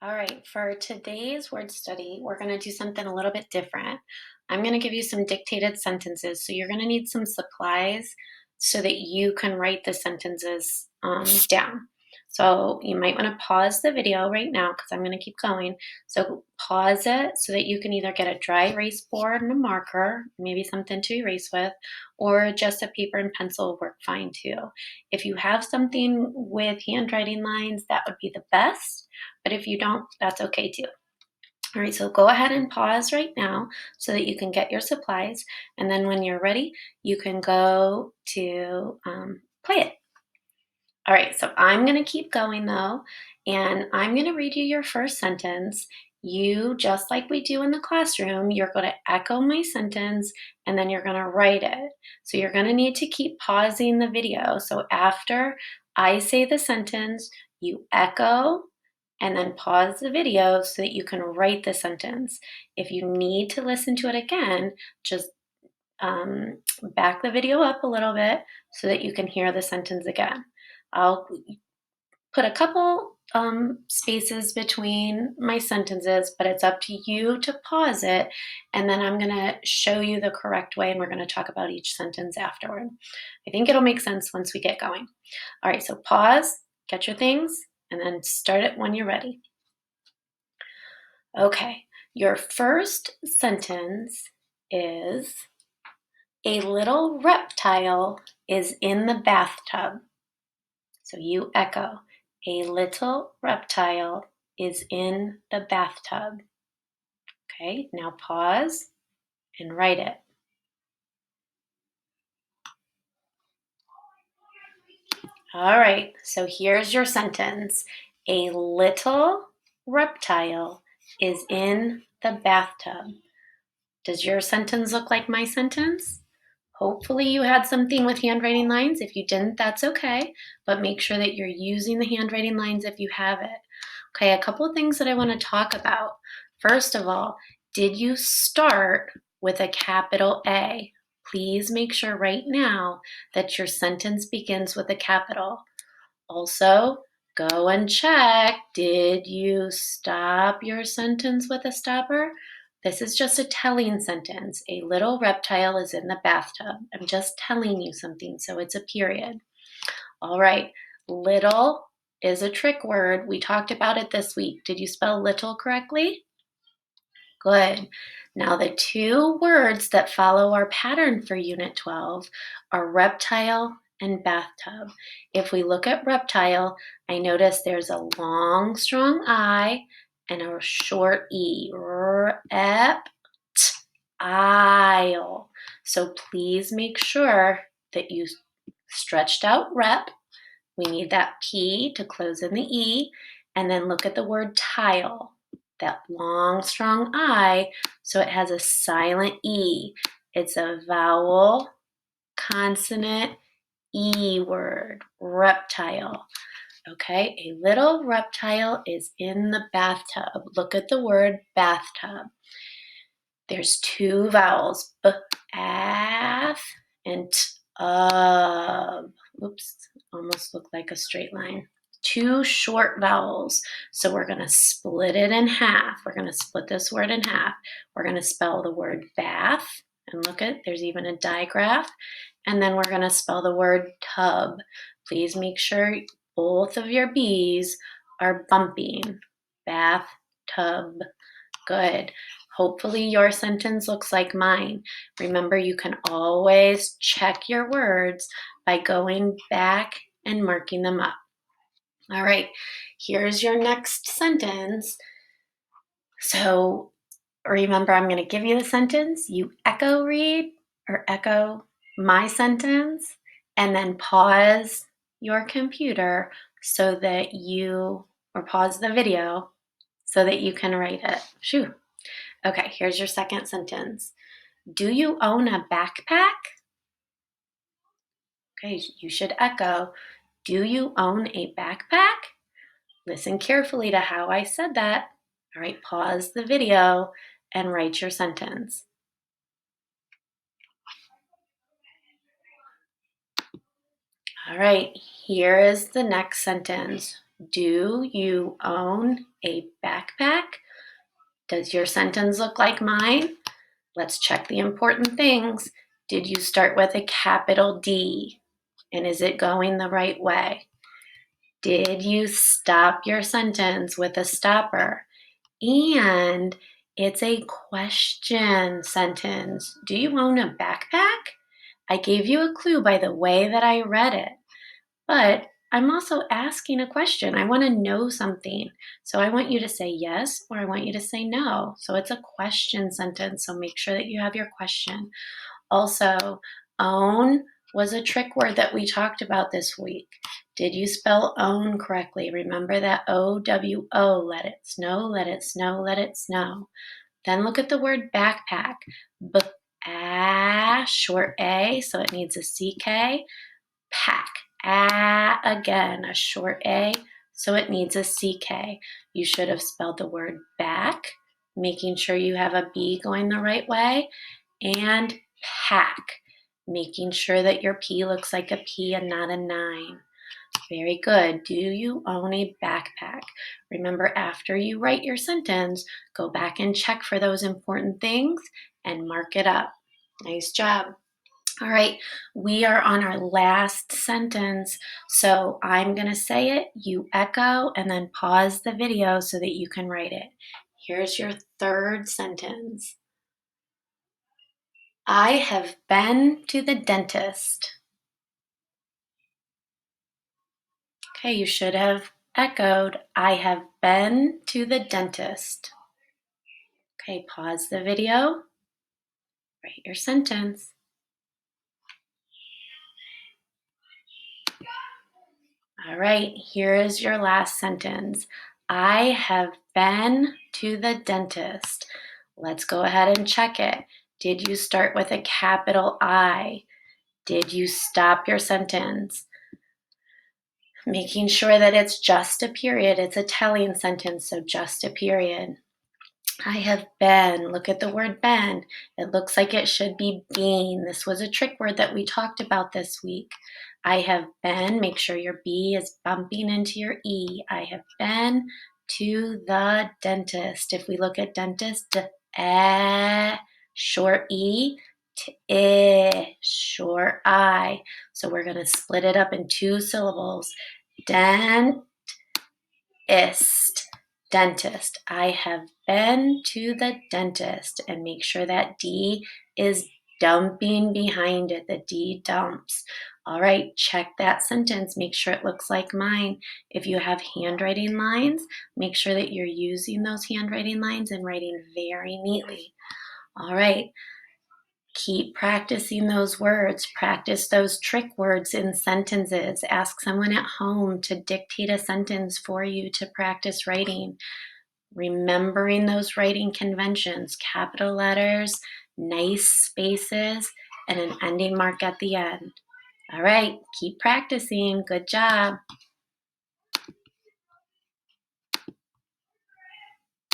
All right, for today's word study, we're going to do something a little bit different. I'm going to give you some dictated sentences, so you're going to need some supplies so that you can write the sentences down. So you might want to pause the video right now because I'm going to keep going. So pause it so that you can either get a dry erase board and a marker, maybe something to erase with, or just a paper and pencil will work fine too. If you have something with handwriting lines, that would be the best. But if you don't, that's okay too. All right, so go ahead and pause right now so that you can get your supplies. And then when you're ready, you can go to play it. All right, so I'm going to keep going though, and I'm going to read you your first sentence. You, just like we do in the classroom, you're going to echo my sentence and then you're going to write it. So you're going to need to keep pausing the video. So after I say the sentence, you echo and then pause the video so that you can write the sentence. If you need to listen to it again, just back the video up a little bit so that you can hear the sentence again. I'll put a couple spaces between my sentences, but it's up to you to pause it. And then I'm going to show you the correct way, and we're going to talk about each sentence afterward. I think it'll make sense once we get going. All right, so pause, get your things, and then start it when you're ready. Okay, your first sentence is a little reptile is in the bathtub. So you echo, a little reptile is in the bathtub. Okay, now pause and write it. All right, so here's your sentence. A little reptile is in the bathtub. Does your sentence look like my sentence? Hopefully you had something with handwriting lines. If you didn't, that's okay, but make sure that you're using the handwriting lines if you have it. Okay, a couple of things that I want to talk about. First of all, did you start with a capital A? Please make sure right now that your sentence begins with a capital. Also, go and check, did you stop your sentence with a stopper? This is just a telling sentence. A little reptile is in the bathtub. I'm just telling you something, so it's a period. All right, little is a trick word. We talked about it this week. Did you spell little correctly? Good. Now the two words that follow our pattern for Unit 12 are reptile and bathtub. If we look at reptile, I notice there's a long, strong I and a short E. Reptile. So please make sure that you stretched out rep. We need that P to close in the E, and then look at the word tile, that long, strong I, so it has a silent E. It's a vowel, consonant, E word, reptile. Okay, a little reptile is in the bathtub. Look at the word bathtub. There's two vowels, b, ath, and oops, almost looked like a straight line. Two short vowels. So we're going to split it in half. We're going to split this word in half. We're going to spell the word bath. And look at, there's even a digraph. And then we're going to spell the word tub. Please make sure both of your B's are bumping. Bath, tub. Good. Hopefully your sentence looks like mine. Remember, you can always check your words by going back and marking them up. All right, here's your next sentence. So remember, I'm going to give you the sentence. You echo read or echo my sentence, and then pause your computer so that you, or pause the video so that you can write it. Shoo. Okay, here's your second sentence. Do you own a backpack? Okay, you should echo. Do you own a backpack? Listen carefully to how I said that. All right, pause the video and write your sentence. All right, here is the next sentence. Do you own a backpack? Does your sentence look like mine? Let's check the important things. Did you start with a capital D? And is it going the right way? Did you stop your sentence with a stopper? And it's a question sentence. Do you own a backpack? I gave you a clue by the way that I read it, but I'm also asking a question. I want to know something. So I want you to say yes or I want you to say no. So it's a question sentence. So make sure that you have your question. Also, own was a trick word that we talked about this week. Did you spell own correctly? Remember that O-W-O, let it snow, let it snow, let it snow. Then look at the word backpack. Short A, so it needs a CK. Pack, again, a short A, so it needs a CK. You should have spelled the word back, making sure you have a B going the right way, and pack, making sure that your P looks like a P and not a 9. Very good. Do you own a backpack? Remember, after you write your sentence, go back and check for those important things and mark it up. Nice job. All right, we are on our last sentence. So I'm going to say it, you echo, and then pause the video so that you can write it. Here's your third sentence. I have been to the dentist. Okay, you should have echoed, I have been to the dentist. Okay, pause the video, write your sentence. All right, here is your last sentence. I have been to the dentist. Let's go ahead and check it. Did you start with a capital I? Did you stop your sentence? Making sure that it's just a period. It's a telling sentence, so just a period. I have been. Look at the word been. It looks like it should be been. This was a trick word that we talked about this week. I have been. Make sure your B is bumping into your E. I have been to the dentist. If we look at dentist, short E, short I. So we're going to split it up in 2 syllables. Dentist. Dentist. I have been to the dentist, and make sure that D is dumping behind it. The D dumps. All right, check that sentence. Make sure it looks like mine. If you have handwriting lines, make sure that you're using those handwriting lines and writing very neatly. All right, keep practicing those words. Practice those trick words in sentences. Ask someone at home to dictate a sentence for you to practice writing. Remembering those writing conventions, capital letters, nice spaces, and an ending mark at the end. All right, keep practicing. Good job.